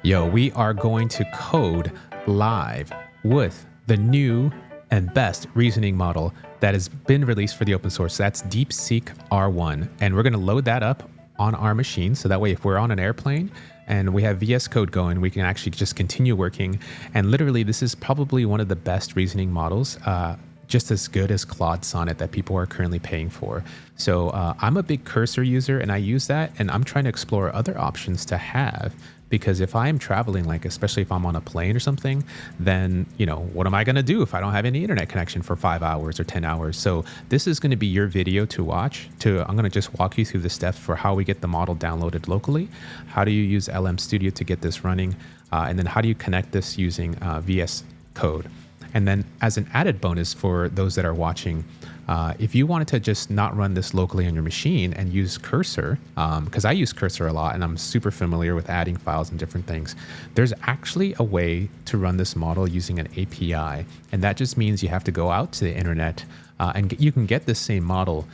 Yo, we are going to code live with the new and best reasoning model that has been released for the open source. That's DeepSeek R1. And we're going to load that up on our machine. So that way, if we're on an airplane and we have VSCode going, we can actually just continue working. And literally, this is probably one of the best reasoning models, just as good as Claude Sonnet that people are currently paying for. So I'm a big cursor user and I use that, and I'm trying to explore other options to have, because if I'm traveling, like especially if I'm on a plane or something, then, you know, what am I going to do if I don't have any internet connection for 5 hours or 10 hours? So this is going to be your video to watch. I'm going to just walk you through the steps for how we get the model downloaded locally. How do you use LM Studio to get this running? And then how do you connect this using VS Code? And then as an added bonus for those that are watching, if you wanted to just not run this locally on your machine and use Cursor, because I use Cursor a lot and I'm super familiar with adding files and different things, there's actually a way to run this model using an API. And that just means you have to go out to the internet and you can get this same model.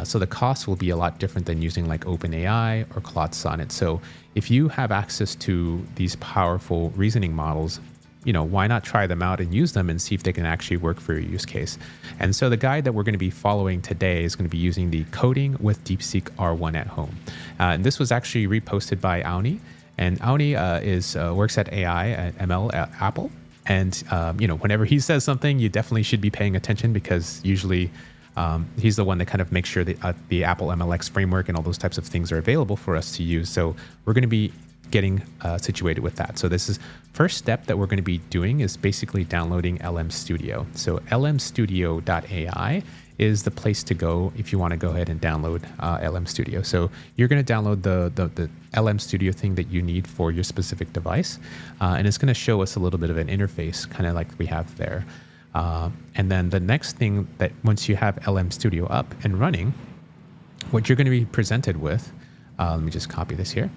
So the cost will be a lot different than using like OpenAI or Claude Sonnet. So if you have access to these powerful reasoning models, you know, why not try them out and use them and see if they can actually work for your use case? And so the guide that we're going to be following today is going to be using the Coding with DeepSeek R1 at Home. And this was actually reposted by Auni. And Auni works at AI at ML at Apple. And, you know, whenever he says something, you definitely should be paying attention, because usually he's the one that kind of makes sure that the Apple MLX framework and all those types of things are available for us to use. So we're going to be getting situated with that. So this is first step that we're going to be doing is basically downloading LM Studio. So lmstudio.ai is the place to go if you want to go ahead and download LM Studio. So you're going to download the LM Studio thing that you need for your specific device. And it's going to show us a little bit of an interface, kind of like we have there. And then the next thing, that once you have LM Studio up and running, what you're going to be presented with, let me just copy this here,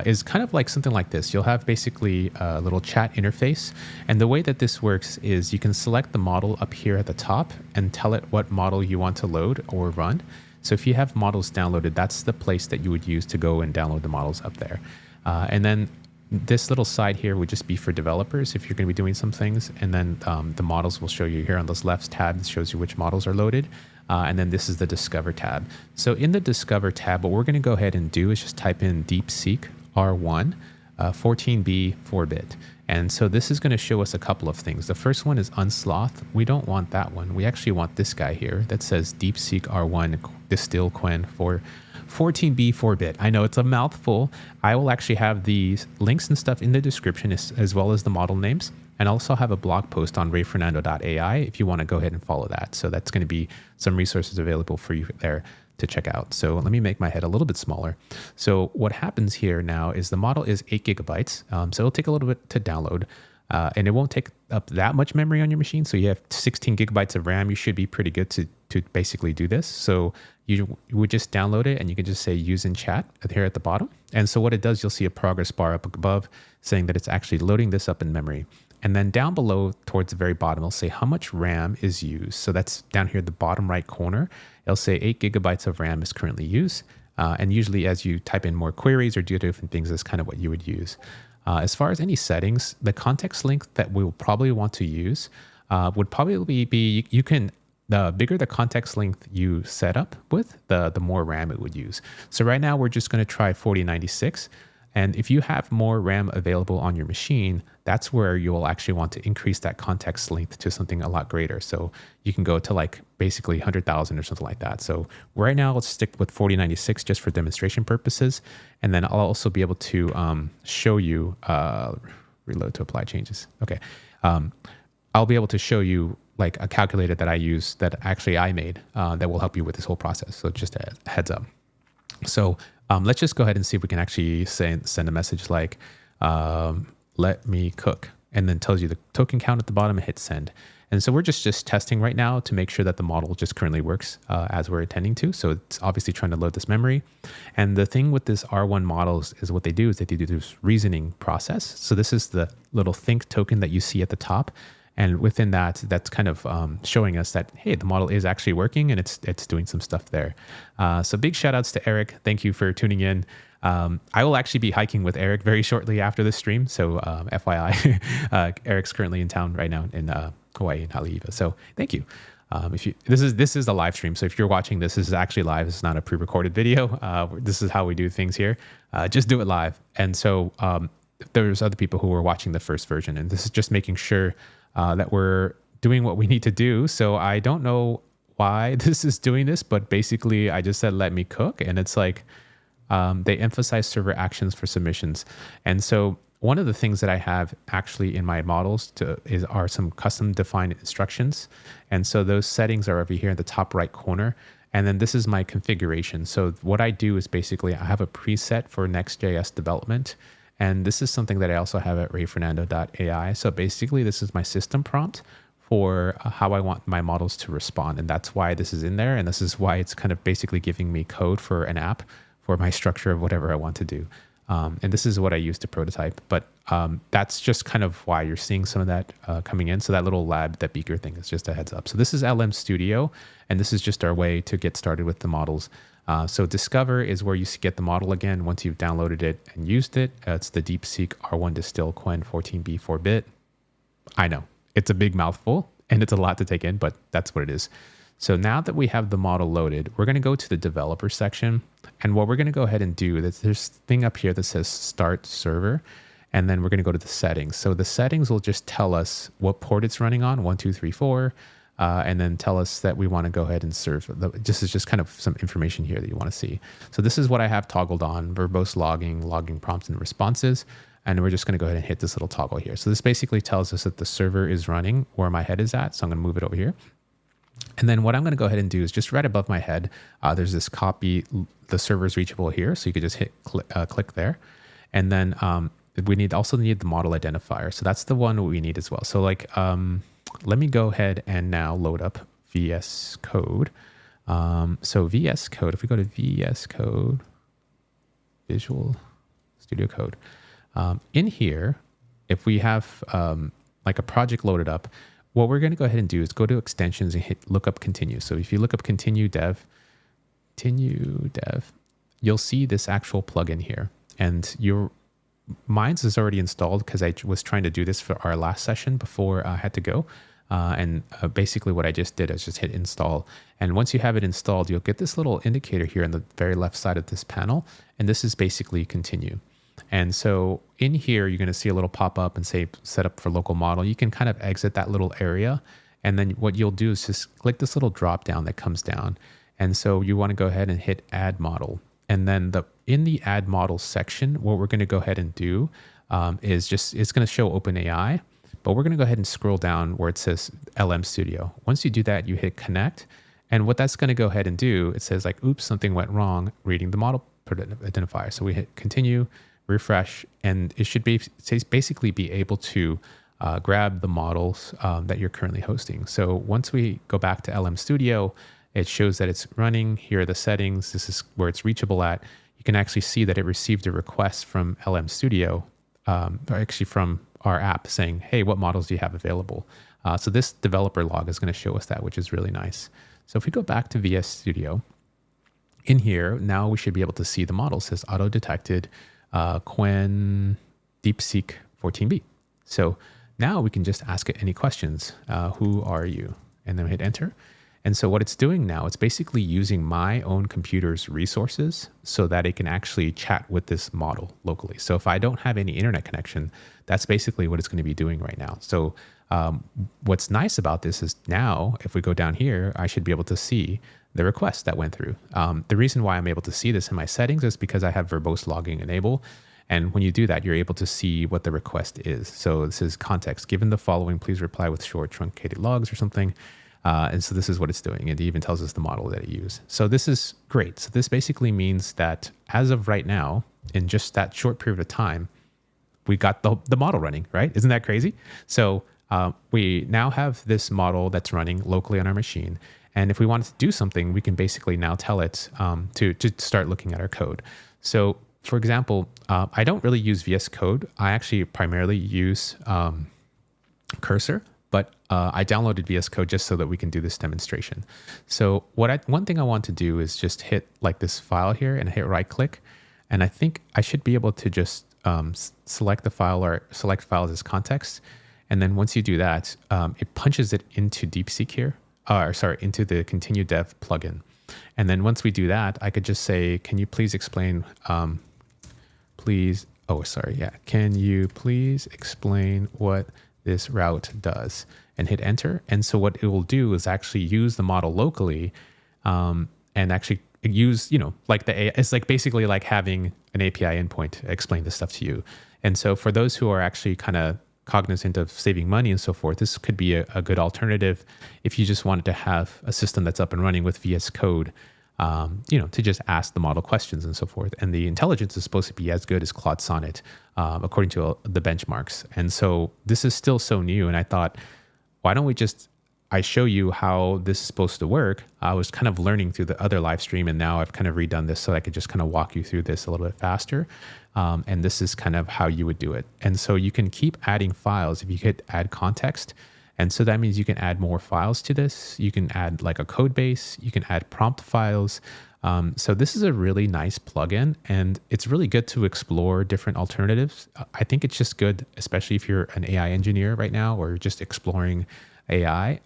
is kind of like something like this. You'll have basically a little chat interface. And the way that this works is you can select the model up here at the top and tell it what model you want to load or run. So if you have models downloaded, that's the place that you would use to go and download the models up there. And then this little side here would just be for developers if you're going to be doing some things. And then the models will show you here on this left tab. It shows you which models are loaded. And then this is the Discover tab. So in the Discover tab, what we're going to go ahead and do is just type in DeepSeek R1 14B 4-bit. And so this is going to show us a couple of things. The first one is unsloth. We don't want that one. We actually want this guy here that says DeepSeek R1 Distill Quen for 14B 4-bit. I know it's a mouthful. I will actually have the links and stuff in the description as well as the model names. And also have a blog post on rayfernando.ai if you want to go ahead and follow that. So that's going to be some resources available for you there to check out. So let me make my head a little bit smaller. So what happens here now is the model is 8 gigabytes. So it'll take a little bit to download. And it won't take up that much memory on your machine. So you have 16 gigabytes of RAM. You should be pretty good to basically do this. So you would just download it and you can just say use in chat here at the bottom. And so what it does, you'll see a progress bar up above saying that it's actually loading this up in memory. And then down below towards the very bottom, it'll say how much RAM is used. So that's down here at the bottom right corner. It'll say 8 gigabytes of RAM is currently used. And usually as you type in more queries or do different things, that's kind of what you would use. As far as any settings, the context length that we'll probably want to use would probably be, the bigger the context length you set up with, the more RAM it would use. So right now we're just going to try 4096. And if you have more RAM available on your machine, that's where you will actually want to increase that context length to something a lot greater. So you can go to like basically 100,000 or something like that. So right now, let's stick with 4096 just for demonstration purposes. And then I'll also be able to show you, reload to apply changes. Okay. I'll be able to show you like a calculator that I use that actually I made that will help you with this whole process. So just a heads up. So let's just go ahead and see if we can actually send a message like, let me cook, and then tells you the token count at the bottom and hit send. And so we're just testing right now to make sure that the model just currently works as we're intending to. So it's obviously trying to load this memory. And the thing with this R1 models is what they do is they do this reasoning process. So this is the little think token that you see at the top. And within that, that's kind of showing us that, hey, the model is actually working and it's doing some stuff there. So big shout outs to Eric. Thank you for tuning in. I will actually be hiking with Eric very shortly after this stream. So FYI, Eric's currently in town right now in Hawaii in Haleiwa. So thank you. This is a live stream. So if you're watching this is actually live. It's not a pre-recorded video. This is how we do things here. Just do it live. And so there's other people who were watching the first version, and this is just making sure that we're doing what we need to do. So I don't know why this is doing this, but basically I just said, let me cook. And it's like, they emphasize server actions for submissions. And so one of the things that I have actually in my models are some custom defined instructions. And so those settings are over here in the top right corner. And then this is my configuration. So what I do is basically I have a preset for Next.js development. And this is something that I also have at rayfernando.ai. So basically this is my system prompt for how I want my models to respond. And that's why this is in there. And this is why it's kind of basically giving me code for an app for my structure of whatever I want to do. And this is what I use to prototype. But that's just kind of why you're seeing some of that coming in. So that little lab, that beaker thing is just a heads up. So this is LM Studio. And this is just our way to get started with the models. So Discover is where you get the model again once you've downloaded it and used it. It's the DeepSeek R1 Distill Qwen 14B 4-bit. I know, it's a big mouthful and it's a lot to take in, but that's what it is. So now that we have the model loaded, we're going to go to the developer section. And what we're going to go ahead and do is there's this thing up here that says Start Server. And then we're going to go to the settings. So the settings will just tell us what port it's running on, 1, 2, 3, 4. And then tell us that we want to go ahead and serve. This is just kind of some information here that you want to see. So this is what I have toggled on: verbose logging prompts and responses. And we're just going to go ahead and hit this little toggle here. So this basically tells us that the server is running where my head is at. So I'm going to move it over here. And then what I'm going to go ahead and do is just right above my head, there's this copy, the server is reachable here. So you could just hit click there. And then we also need the model identifier. So that's the one we need as well. So like, let me go ahead and now load up VSCode. So VSCode, if we go to VSCode, Visual Studio Code, in here, if we have like a project loaded up, what we're going to go ahead and do is go to extensions and hit look up continue. So if you look up continue dev, you'll see this actual plugin here. And mine's is already installed because I was trying to do this for our last session before I had to go. Basically what I just did is just hit install. And once you have it installed, you'll get this little indicator here on the very left side of this panel. And this is basically continue. And so in here, you're going to see a little pop up and say set up for local model. You can kind of exit that little area. And then what you'll do is just click this little drop down that comes down. And so you want to go ahead and hit add model. And then in the add model section, what we're going to go ahead and do is it's going to show OpenAI, but we're going to go ahead and scroll down where it says LM Studio. Once you do that, you hit connect. And what that's going to go ahead and do, it says like, oops, something went wrong reading the model identifier. So we hit continue, refresh, and it should basically be able to grab the models that you're currently hosting. So once we go back to LM Studio, it shows that it's running. Here are the settings. This is where it's reachable at. You can actually see that it received a request from LM Studio, or actually from our app saying, hey, what models do you have available? So this developer log is going to show us that, which is really nice. So if we go back to VS Studio, in here, now we should be able to see the model. It says auto-detected Qwen DeepSeek 14B. So now we can just ask it any questions. Who are you? And then hit enter. And so what it's doing now, it's basically using my own computer's resources so that it can actually chat with this model locally. So if I don't have any internet connection, that's basically what it's going to be doing right now. So what's nice about this is now, if we go down here, I should be able to see the request that went through. The reason why I'm able to see this in my settings is because I have verbose logging enabled. And when you do that, you're able to see what the request is. So this is context. Given the following, please reply with short truncated logs or something. And so this is what it's doing. It even tells us the model that it used. So this is great. So this basically means that as of right now, in just that short period of time, we got the model running, right? Isn't that crazy? So we now have this model that's running locally on our machine. And if we wanted to do something, we can basically now tell it to start looking at our code. So for example, I don't really use VS Code. I actually primarily use Cursor. but I downloaded VS Code just so that we can do this demonstration. So one thing I want to do is just hit like this file here and hit right click. And I think I should be able to just select the file or select files as context. And then once you do that, it punches it into DeepSeek here, into the Continue Dev plugin. And then once we do that, I could just say, can you please explain, can you please explain what this route does, and hit enter. And so what it will do is actually use the model locally and actually use, it's like basically like having an API endpoint explain this stuff to you. And so for those who are actually kind of cognizant of saving money and so forth, this could be a good alternative if you just wanted to have a system that's up and running with VS Code, to just ask the model questions and so forth. And the intelligence is supposed to be as good as Claude Sonnet, according to the benchmarks. And so this is still so new. And I thought, why don't I show you how this is supposed to work. I was kind of learning through the other live stream, and now I've kind of redone this so I could just kind of walk you through this a little bit faster. And this is kind of how you would do it. And so you can keep adding files if you hit add context. And so that means you can add more files to this. You can add like a code base. You can add prompt files. So this is a really nice plugin, and it's really good to explore different alternatives. I think it's just good, especially if you're an AI engineer right now or just exploring AI.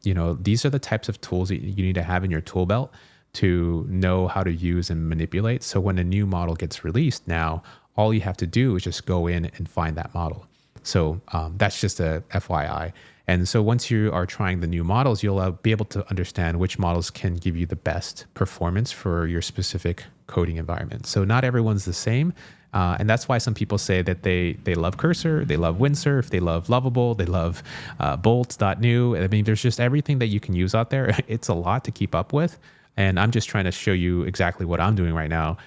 These are the types of tools that you need to have in your tool belt to know how to use and manipulate. So when a new model gets released now, all you have to do is just go in and find that model. So that's just a FYI. And so once you are trying the new models, you'll be able to understand which models can give you the best performance for your specific coding environment. So not everyone's the same. And that's why some people say that they love Cursor, they love Windsurf, they love Lovable, they love Bolt.new. I mean, there's just everything that you can use out there. It's a lot to keep up with. And I'm just trying to show you exactly what I'm doing right now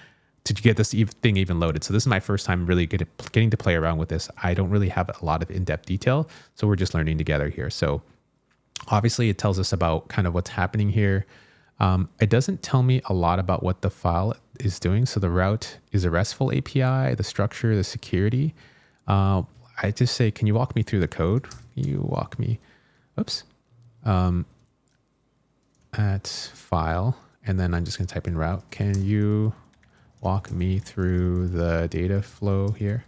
to get this thing even loaded. So this is my first time really getting to play around with this. I don't really have a lot of in-depth detail, so we're just learning together here. So obviously it tells us about kind of what's happening here. It doesn't tell me a lot about what the file is doing. So the route is a RESTful API, the structure, the security. I just say, can you walk me through the code? You walk me, at file, and then I'm just gonna type in route. Can you walk me through the data flow here,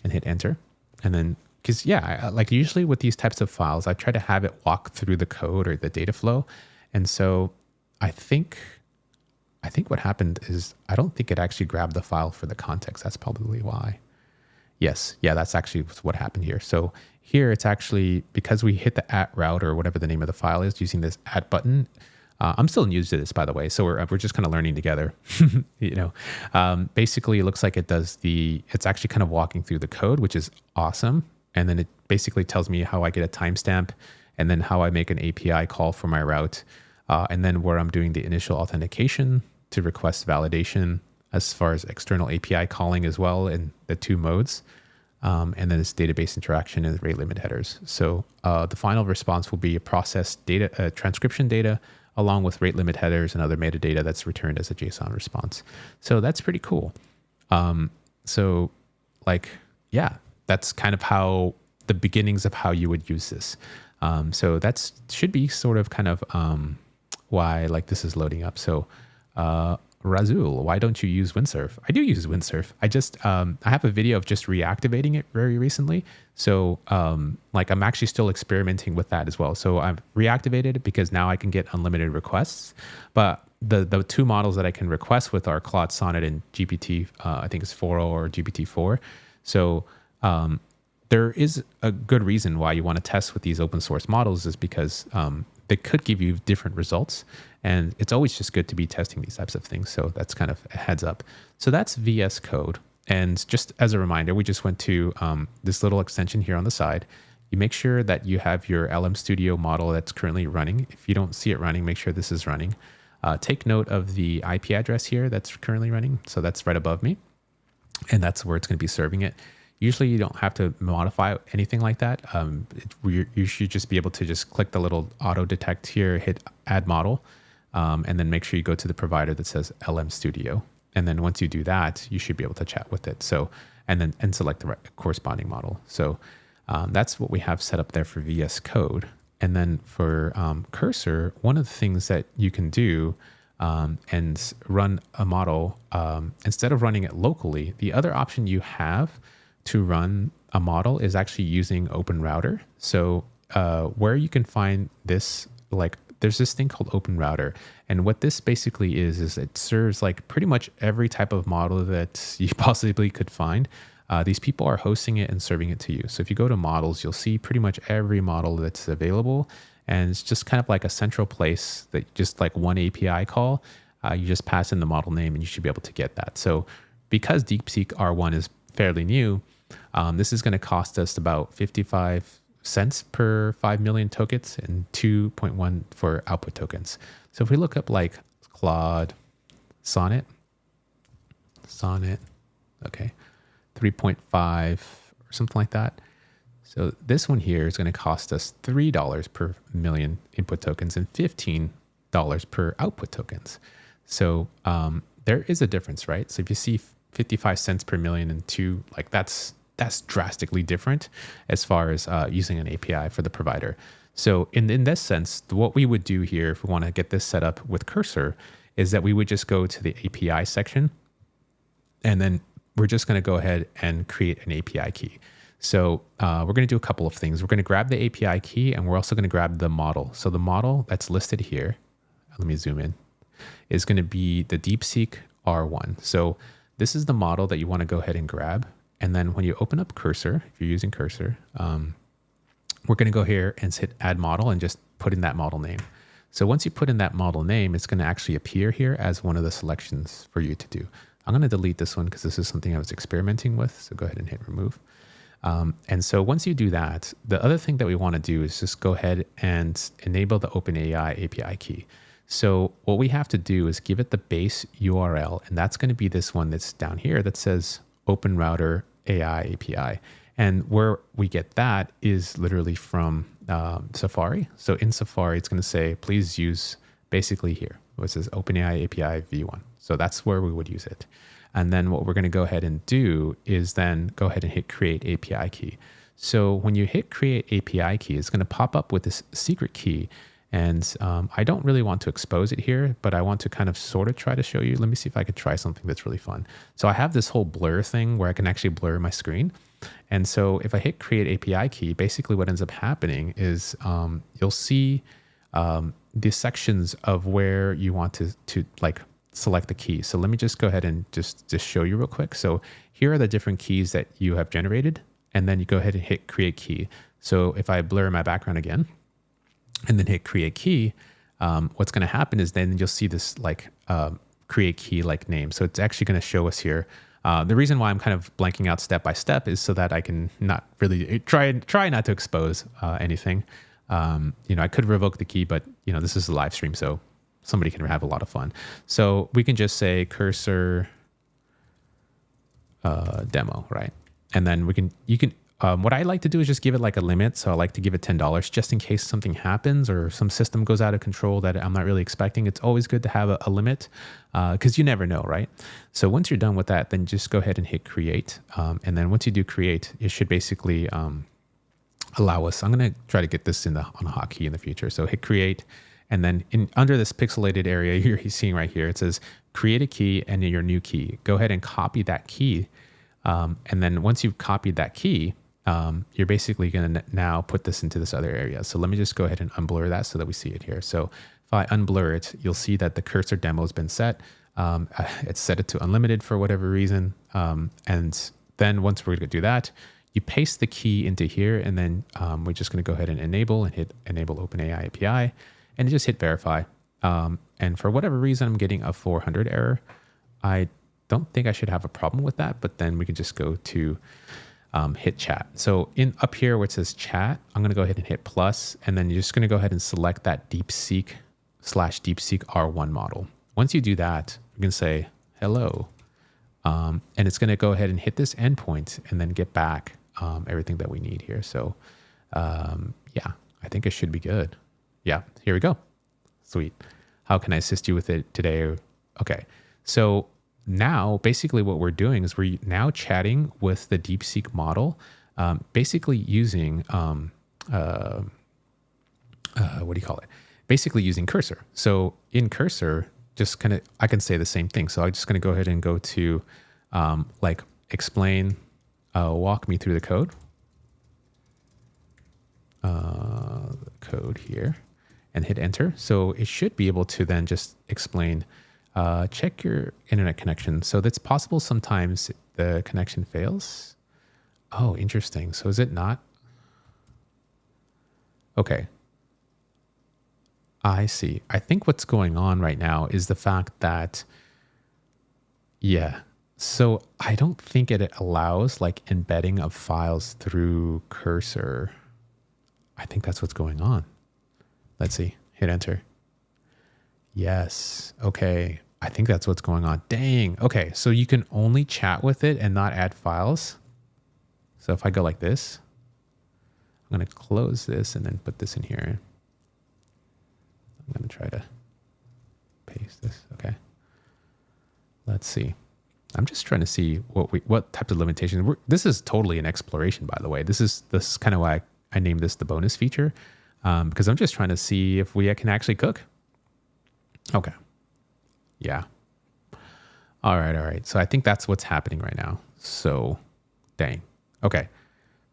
and hit enter? And then, because like usually with these types of files, I try to have it walk through the code or the data flow. And so I think what happened is I don't think it actually grabbed the file for the context. That's probably why. Yes, that's actually what happened here. So here it's actually because we hit the @route or whatever the name of the file is using this @ button. I'm still new to this, by the way, so we're just kind of learning together. Basically, it looks like it's actually kind of walking through the code, which is awesome. And then it basically tells me how I get a timestamp, and then how I make an API call for my route, and then where I'm doing the initial authentication to request validation, as far as external API calling as well in the 2 modes. And then it's database interaction and rate limit headers. So the final response will be a processed data, transcription data, along with rate limit headers and other metadata that's returned as a JSON response. So that's pretty cool. That's kind of how the beginnings of how you would use this. So that should be sort of kind of why this is loading up. So Razul, why don't you use Windsurf? I do use Windsurf. I just, I have a video of just reactivating it very recently. So I'm actually still experimenting with that as well. So I've reactivated it because now I can get unlimited requests. But the 2 models that I can request with are Claude Sonnet and GPT, I think it's 4.0 or GPT-4. So there is a good reason why you want to test with these open source models is because they could give you different results. And it's always just good to be testing these types of things. So that's kind of a heads up. So that's VS Code. And just as a reminder, we just went to this little extension here on the side. You make sure that you have your LM Studio model that's currently running. If you don't see it running, make sure this is running. Take note of the IP address here that's currently running. So that's right above me. And that's where it's going to be serving it. Usually you don't have to modify anything like that. You should just be able to just click the little auto detect here, hit add model, and then make sure you go to the provider that says LM Studio. And then once you do that, you should be able to chat with it. So, and select the corresponding model. So That's what we have set up there for VS Code. And then for Cursor, one of the things that you can do and run a model, instead of running it locally, the other option you have to run a model is actually using OpenRouter. So where you can find this, like there's this thing called OpenRouter. And what this basically is it serves like pretty much every type of model that you possibly could find. These people are hosting it and serving it to you. So if you go to models, you'll see pretty much every model that's available. And it's just kind of like a central place that just like one API call, you just pass in the model name and you should be able to get that. So because DeepSeek R1 is fairly new, this is going to cost us about 55 cents per 5 million tokens and 2.1 for output tokens. So if we look up like Claude, Sonnet, okay, 3.5 or something like that. So this one here is going to cost us $3 per million input tokens and $15 per output tokens. So there is a difference, right? So if you see 55 cents per million and two, like that's drastically different as far as using an API for the provider. So in this sense, what we would do here if we want to get this set up with Cursor is that we would just go to the API section, and then we're just going to go ahead and create an API key. So we're going to do a couple of things. We're going to grab the API key, and we're also going to grab the model. So the model that's listed here, let me zoom in, is going to be the DeepSeek R1. So this is the model that you want to go ahead and grab. And then when you open up Cursor, if you're using Cursor, we're going to go here and hit add model and just put in that model name. So once you put in that model name, it's going to actually appear here as one of the selections for you to do. I'm going to delete this one because this is something I was experimenting with. So go ahead and hit remove. And so once you do that, the other thing that we want to do is just go ahead and enable the OpenAI API key. So what we have to do is give it the base URL, and that's going to be this one that's down here that says OpenRouter AI API. And where we get that is literally from Safari. So in Safari, it's going to say, please use basically here, which says OpenAI API v1. So that's where we would use it. And then what we're going to go ahead and do is then go ahead and hit create API key. So when you hit create API key, it's going to pop up with this secret key. And I don't really want to expose it here, but I want to kind of sort of try to show you. Let me see if I could try something that's really fun. So I have this whole blur thing where I can actually blur my screen. And so if I hit create API key, basically what ends up happening is you'll see the sections of where you want to like select the key. So let me just go ahead and just show you real quick. So here are the different keys that you have generated, and then you go ahead and hit create key. So if I blur my background again and then hit create key, what's going to happen is then you'll see this like create key like name. So it's actually going to show us here. The reason why I'm kind of blanking out step by step is so that I can not really try not to expose anything. I could revoke the key, but this is a live stream, so somebody can have a lot of fun. So we can just say cursor demo, right? And then you can what I like to do is just give it like a limit. So I like to give it $10 just in case something happens or some system goes out of control that I'm not really expecting. It's always good to have a limit because you never know, right? So once you're done with that, then just go ahead and hit create. And then once you do create, it should basically allow us. I'm going to try to get this on a hotkey in the future. So hit create. And then under this pixelated area you're seeing right here, it says create a key and your new key. Go ahead and copy that key. And then once you've copied that key, you're basically going to now put this into this other area. So let me just go ahead and unblur that so that we see it here. So if I unblur it, you'll see that the cursor demo has been set. It's set it to unlimited for whatever reason. And then once we're going to do that, you paste the key into here, and then we're just going to go ahead and enable and hit enable OpenAI API, and just hit verify. And for whatever reason, I'm getting a 400 error. I don't think I should have a problem with that, but then we can just go to hit chat. So up here where it says chat, I'm going to go ahead and hit plus, and then you're just going to go ahead and select that DeepSeek /DeepSeek R1 model. Once you do that, you're going to say hello, and it's going to go ahead and hit this endpoint and then get back everything that we need here. So yeah, I think it should be good. Yeah, here we go. Sweet. How can I assist you with it today? Okay, so now basically what we're doing is we're now chatting with the DeepSeek model basically using, what do you call it? Basically using Cursor. So in Cursor, just kind of, I can say the same thing. So I'm just going to go ahead and go to like explain, walk me through the code. Code here and hit enter. So it should be able to then just explain, check your internet connection. So that's possible sometimes the connection fails. Oh, interesting. So is it not? Okay. I see. I think what's going on right now is the fact that, yeah. So I don't think it allows like embedding of files through Cursor. I think that's what's going on. Let's see, hit enter. Yes, okay. I think that's what's going on. Dang, okay. So you can only chat with it and not add files. So if I go like this, I'm gonna close this and then put this in here. I'm gonna try to paste this, okay. Let's see. I'm just trying to see what types of limitations. This is totally an exploration, by the way. This is kind of why I named this the bonus feature, because I'm just trying to see if we can actually cook. Okay. Yeah. All right. So I think that's what's happening right now. So dang. Okay.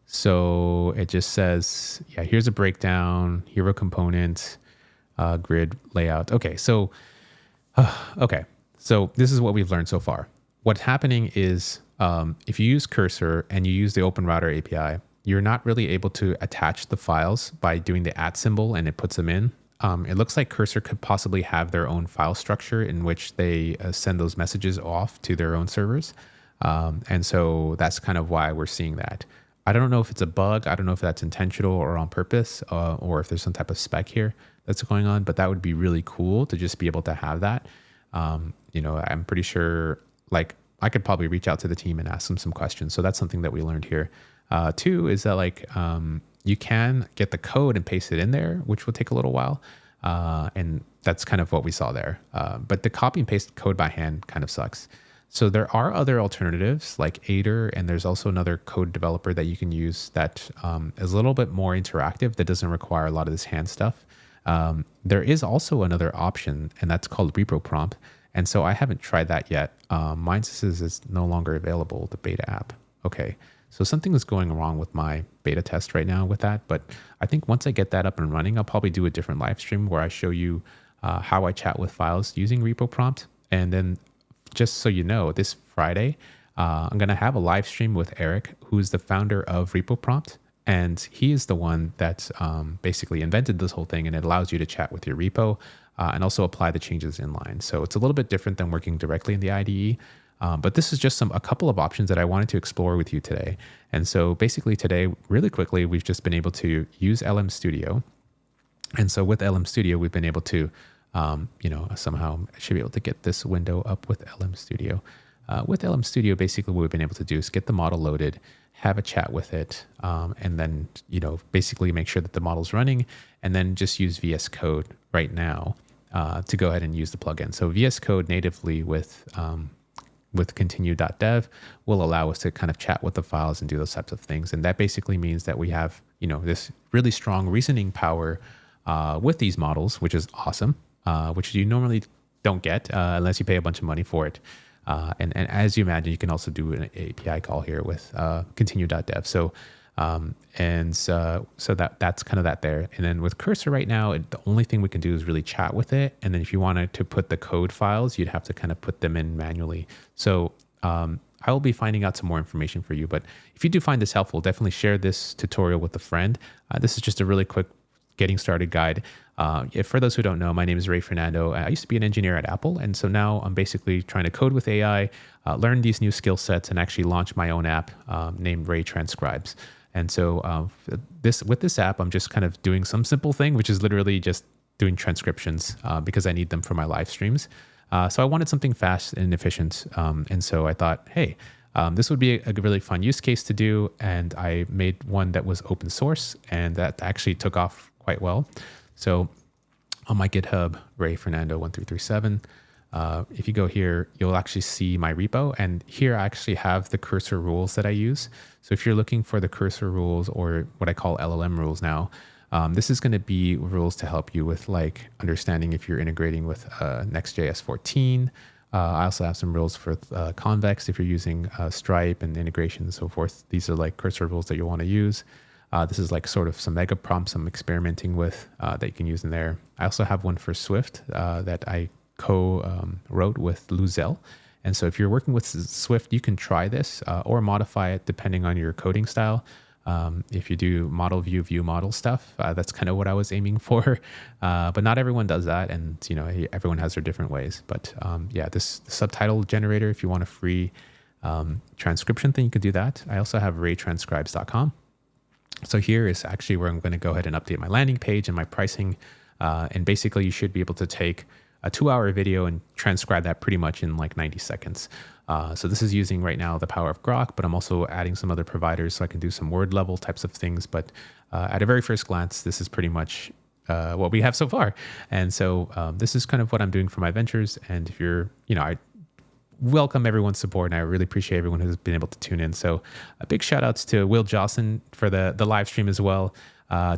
So it just says, yeah, here's a breakdown, hero component, grid layout. Okay. So, okay. So this is what we've learned so far. What's happening is if you use Cursor and you use the OpenRouter API, you're not really able to attach the files by doing the @ symbol and it puts them in. It looks like Cursor could possibly have their own file structure in which they send those messages off to their own servers. And so that's kind of why we're seeing that. I don't know if it's a bug. I don't know if that's intentional or on purpose, or if there's some type of spec here that's going on, but that would be really cool to just be able to have that. You know, I'm pretty sure like I could probably reach out to the team and ask them some questions. So that's something that we learned here. Two is that like you can get the code and paste it in there, which will take a little while. And that's kind of what we saw there. But the copy and paste code by hand kind of sucks. So there are other alternatives like Aider, and there's also another code developer that you can use that is a little bit more interactive, that doesn't require a lot of this hand stuff. There is also another option, and that's called Repo prompt. And so I haven't tried that yet. Mine says it's no longer available, the beta app. Okay. So something is going wrong with my beta test right now with that. But I think once I get that up and running, I'll probably do a different live stream where I show you how I chat with files using Repo prompt. And then just so you know, this Friday, I'm going to have a live stream with Eric, who's the founder of Repo prompt. And he is the one that basically invented this whole thing, and it allows you to chat with your repo and also apply the changes inline. So it's a little bit different than working directly in the IDE. But this is just a couple of options that I wanted to explore with you today. And so basically today, really quickly, we've just been able to use LM Studio. And so with LM Studio, we've been able to, you know, somehow I should be able to get this window up with LM Studio. With LM Studio, basically what we've been able to do is get the model loaded, have a chat with it, and then, you know, basically make sure that the model's running, and then just use VSCode right now to go ahead and use the plugin. So VSCode natively with continue.dev will allow us to kind of chat with the files and do those types of things. And that basically means that we have, you know, this really strong reasoning power with these models, which is awesome, which you normally don't get unless you pay a bunch of money for it. And as you imagine, you can also do an API call here with continue.dev. So that's kind of that there. And then with Cursor right now, the only thing we can do is really chat with it. And then if you wanted to put the code files, you'd have to kind of put them in manually. So I will be finding out some more information for you. But if you do find this helpful, definitely share this tutorial with a friend. This is just a really quick getting started guide. For those who don't know, my name is Ray Fernando. I used to be an engineer at Apple. And so now I'm basically trying to code with AI, learn these new skill sets, and actually launch my own app named Ray Transcribes. And so with this app, I'm just kind of doing some simple thing, which is literally just doing transcriptions because I need them for my live streams. So I wanted something fast and efficient. And so I thought, hey, this would be a really fun use case to do. And I made one that was open source, and that actually took off quite well. So on my GitHub, Ray Fernando 1337, if you go here, you'll actually see my repo. And here I actually have the cursor rules that I use. So if you're looking for the cursor rules, or what I call LLM rules now, this is going to be rules to help you with like understanding if you're integrating with Next.js 14. I also have some rules for Convex if you're using Stripe and integration and so forth. These are like cursor rules that you want to use. This is like sort of some mega prompts I'm experimenting with that you can use in there. I also have one for Swift that I co-wrote with Luzel. And so if you're working with Swift, you can try this or modify it depending on your coding style. If you do model view model stuff, that's kind of what I was aiming for. But not everyone does that. And, you know, everyone has their different ways. But yeah, this subtitle generator, if you want a free transcription thing, you can do that. I also have raytranscribes.com. So here is actually where I'm going to go ahead and update my landing page and my pricing. And basically you should be able to take a 2-hour video and transcribe that pretty much in like 90 seconds. So this is using right now the power of Grok, but I'm also adding some other providers so I can do some word level types of things. But at a very first glance, this is pretty much what we have so far. And so this is kind of what I'm doing for my ventures. And if you're, you know, I welcome everyone's support, and I really appreciate everyone who's been able to tune in. So a big shout outs to Will Johnson for the live stream as well.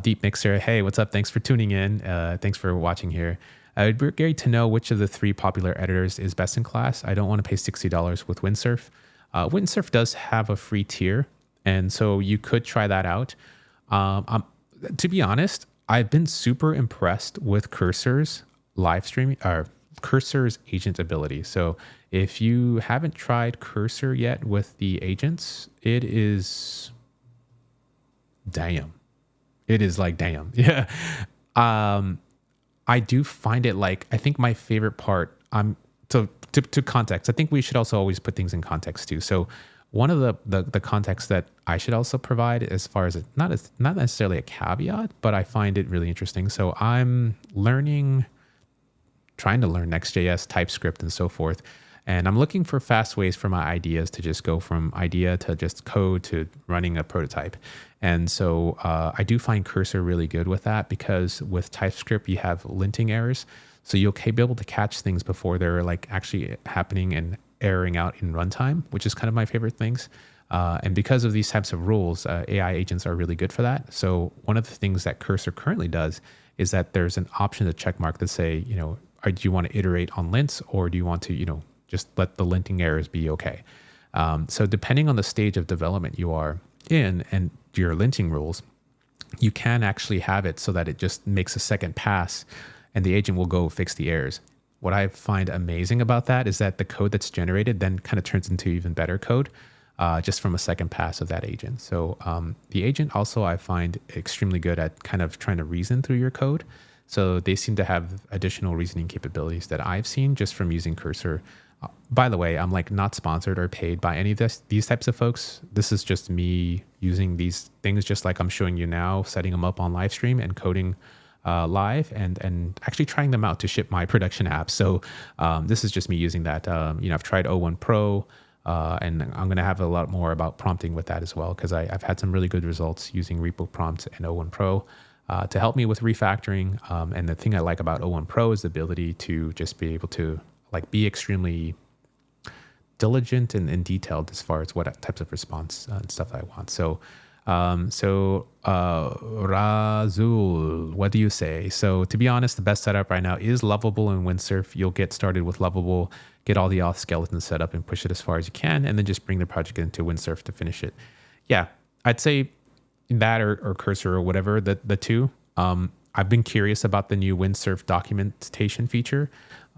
Deep Mixer, hey, what's up? Thanks for tuning in. Thanks for watching here. It'd be great to know which of the 3 popular editors is best in class. I don't want to pay $60 with Windsurf. Windsurf does have a free tier, and so you could try that out. To be honest, I've been super impressed with Cursor's live streaming, or Cursor's agent ability. So if you haven't tried Cursor yet with the agents, it is damn. It is like damn. Yeah. I do find it like, I think my favorite part, to context, I think we should also always put things in context too. So one of the context that I should also provide, as far as not necessarily a caveat, but I find it really interesting. So I'm trying to learn Next.js, TypeScript, and so forth. And I'm looking for fast ways for my ideas to just go from idea to just code to running a prototype. And so I do find Cursor really good with that, because with TypeScript, you have linting errors. So you'll be able to catch things before they're like actually happening and erroring out in runtime, which is kind of my favorite things. And because of these types of rules, AI agents are really good for that. So one of the things that Cursor currently does is that there's an option to checkmark that say, you know, do you want to iterate on lints, or do you want to, you know, just let the linting errors be okay? So depending on the stage of development you are in and your linting rules, you can actually have it so that it just makes a second pass and the agent will go fix the errors. What I find amazing about that is that the code that's generated then kind of turns into even better code just from a second pass of that agent. So the agent also I find extremely good at kind of trying to reason through your code. So they seem to have additional reasoning capabilities that I've seen just from using Cursor. By the way, I'm like not sponsored or paid by any of these types of folks. This is just me using these things just like I'm showing you now, setting them up on live stream and coding live and actually trying them out to ship my production apps. So this is just me using that. You know, I've tried O1 Pro and I'm going to have a lot more about prompting with that as well, because I've had some really good results using Repo prompts and O1 Pro to help me with refactoring. And the thing I like about O1 Pro is the ability to just be able to like be extremely diligent and detailed as far as what types of response and stuff I want. So Razul, what do you say? So to be honest, the best setup right now is Lovable and Windsurf. You'll get started with Lovable, get all the auth skeletons set up and push it as far as you can, and then just bring the project into Windsurf to finish it. Yeah, I'd say that or Cursor or whatever, the two. I've been curious about the new Windsurf documentation feature.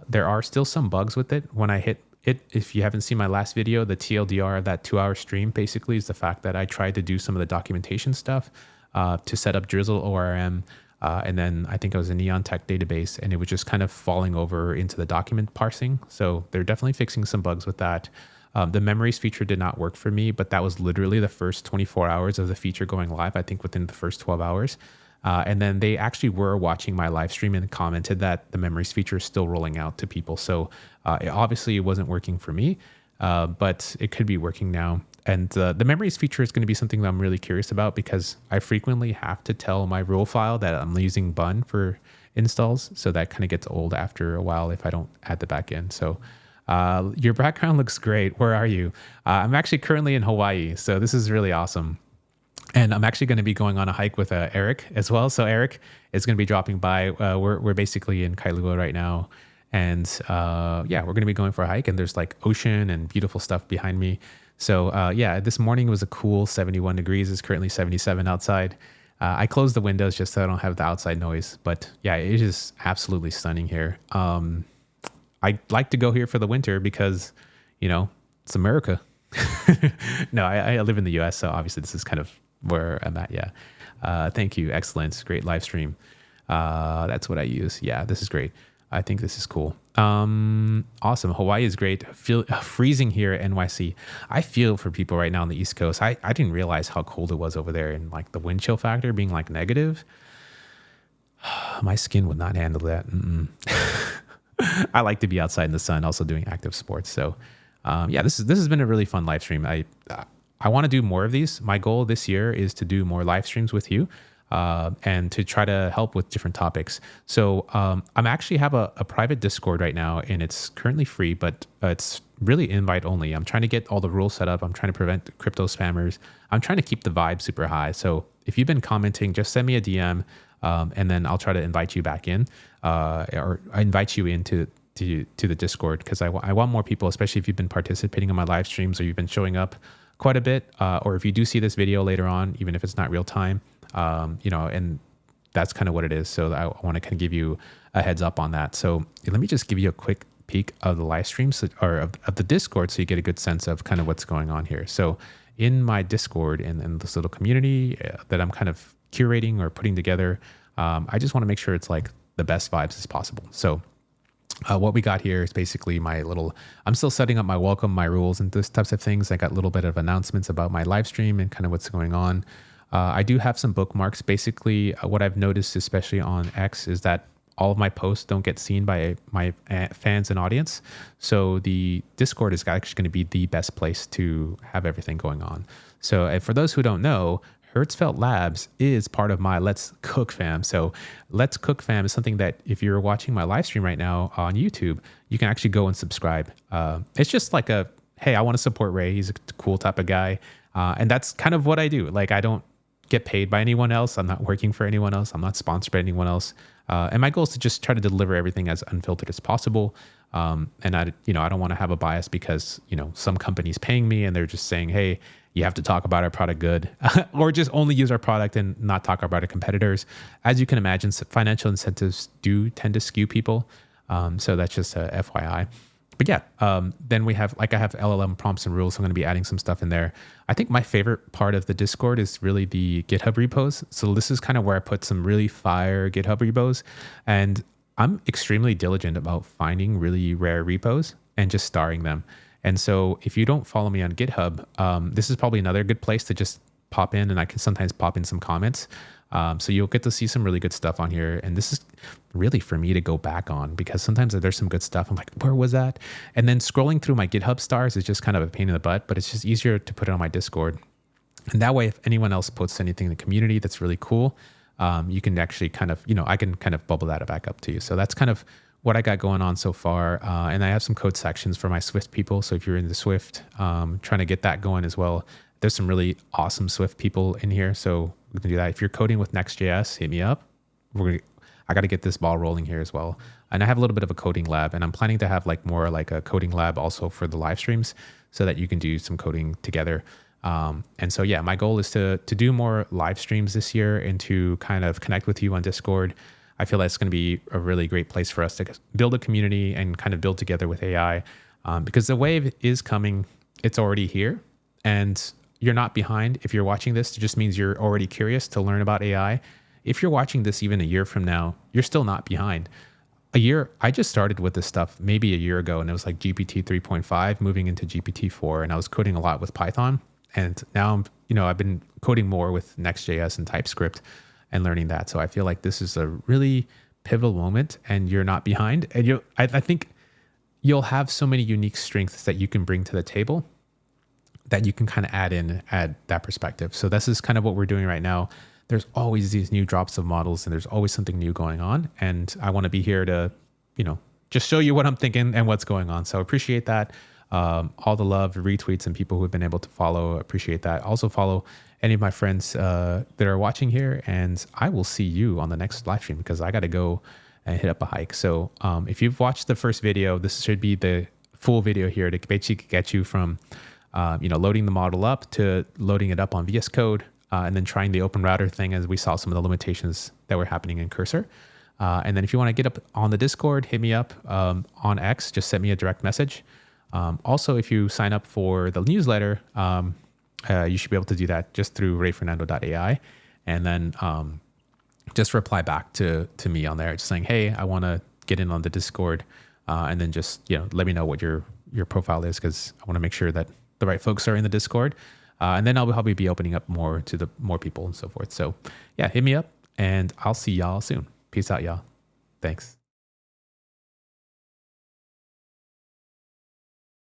There are still some bugs with it. When I hit it, if you haven't seen my last video, the TLDR of that 2-hour stream basically is the fact that I tried to do some of the documentation stuff to set up Drizzle ORM. And then I think it was a Neon Tech database, and it was just kind of falling over into the document parsing. So they're definitely fixing some bugs with that. The memories feature did not work for me, but that was literally the first 24 hours of the feature going live, I think within the first 12 hours. And then they actually were watching my live stream and commented that the memories feature is still rolling out to people. So obviously it wasn't working for me, but it could be working now. And the memories feature is going to be something that I'm really curious about, because I frequently have to tell my rule file that I'm using bun installs. So that kind of gets old after a while if I don't add the backend. So your background looks great. Where are you? I'm actually currently in Hawaii. So this is really awesome. And I'm actually going to be going on a hike with Eric as well. So Eric is going to be dropping by. We're basically in Kailua right now. And yeah, we're going to be going for a hike. And there's like ocean and beautiful stuff behind me. So yeah, this morning was a cool 71 degrees. It's currently 77 outside. I closed the windows just so I don't have the outside noise. But yeah, it is absolutely stunning here. I like to go here for the winter because, you know, it's America. No, I live in the US. So obviously this is kind of where I'm at. Yeah. Thank you. Excellent. Great live stream. That's what I use. Yeah, this is great. I think this is cool. Awesome. Hawaii is great. Feel freezing here at NYC. I feel for people right now on the East Coast. I didn't realize how cold it was over there, and like the wind chill factor being like negative. My skin would not handle that. I like to be outside in the sun, also doing active sports. So yeah, this has been a really fun live stream. I want to do more of these. My goal this year is to do more live streams with you and to try to help with different topics. So I'm actually have a private Discord right now, and it's currently free, but it's really invite only. I'm trying to get all the rules set up. I'm trying to prevent crypto spammers. I'm trying to keep the vibe super high. So if you've been commenting, just send me a DM and then I'll try to invite you back in or I invite you into to the Discord because I want more people, especially if you've been participating in my live streams or you've been showing up quite a bit, or if you do see this video later on, even if it's not real time, you know, and that's kind of what it is. So I want to kind of give you a heads up on that. So let me just give you a quick peek of the live streams or of the Discord so you get a good sense of kind of what's going on here. So in my Discord and this little community that I'm kind of curating or putting together, I just want to make sure it's like the best vibes as possible. So what we got here is basically my little, I'm still setting up my welcome, my rules and those types of things. I got a little bit of announcements about my live stream and kind of what's going on. I do have some bookmarks. Basically, what I've noticed, especially on X, is that all of my posts don't get seen by my fans and audience. So the Discord is actually going to be the best place to have everything going on. So for those who don't know, Hertzfeld Labs is part of my Let's Cook fam. So Let's Cook fam is something that if you're watching my live stream right now on YouTube, you can actually go and subscribe. It's just like a, hey, I want to support Ray. He's a cool type of guy. And that's kind of what I do. Like I don't get paid by anyone else. I'm not working for anyone else. I'm not sponsored by anyone else. And my goal is to just try to deliver everything as unfiltered as possible. And I don't want to have a bias because, some company's paying me and they're just saying, hey, you have to talk about our product good or just only use our product and not talk about our competitors. As you can imagine, financial incentives do tend to skew people. So that's just a FYI. But yeah, then we have, I have LLM prompts and rules. So I'm going to be adding some stuff in there. I think my favorite part of the Discord is really the GitHub repos. So this is kind of where I put some really fire GitHub repos. And I'm extremely diligent about finding really rare repos and just starring them. And so if you don't follow me on GitHub, this is probably another good place to just pop in, and I can sometimes pop in some comments. So you'll get to see some really good stuff on here. And this is really for me to go back on because sometimes there's some good stuff. I'm like, where was that? And then scrolling through my GitHub stars is just kind of a pain in the butt, but it's just easier to put it on my Discord. And that way, if anyone else posts anything in the community that's really cool, you can actually kind of, I can kind of bubble that back up to you. So that's kind of what I got going on so far. And I have some code sections for my Swift people. So if you're into Swift, trying to get that going as well. There's some really awesome Swift people in here. So we can do that. If you're coding with Next.js, hit me up. I got to get this ball rolling here as well. And I have a little bit of a coding lab, and I'm planning to have more like a coding lab also for the live streams so that you can do some coding together. And so, yeah, my goal is to do more live streams this year and to kind of connect with you on Discord. I feel that's going to be a really great place for us to build a community and kind of build together with AI because the wave is coming. It's already here, and you're not behind. If you're watching this, it just means you're already curious to learn about AI. If you're watching this even a year from now, you're still not behind. I just started with this stuff maybe a year ago, and it was like GPT 3.5 moving into GPT 4, and I was coding a lot with Python. And now I've been coding more with Next.js and TypeScript and learning that. So I feel like this is a really pivotal moment, and you're not behind. And I think you'll have so many unique strengths that you can bring to the table that you can kind of add that perspective. So this is kind of what we're doing right now. there's always these new drops of models and there's always something new going on. And I want to be here to, just show you what I'm thinking and what's going on. So I appreciate that. All the love, retweets, and people who have been able to follow, appreciate that. Also follow any of my friends that are watching here, and I will see you on the next live stream because I got to go and hit up a hike. So if you've watched the first video, this should be the full video here to basically get you from loading the model up to loading it up on VSCode, and then trying the OpenRouter thing as we saw some of the limitations that were happening in Cursor. And then if you want to get up on the Discord, hit me up on X, just send me a direct message. Also, if you sign up for the newsletter, you should be able to do that just through rayfernando.ai. And then just reply back to me on there, just saying, hey, I want to get in on the Discord. And then just let me know what your profile is, because I want to make sure that the right folks are in the Discord. And then I'll probably be opening up more to the more people and so forth. So yeah, hit me up and I'll see y'all soon. Peace out, y'all. Thanks.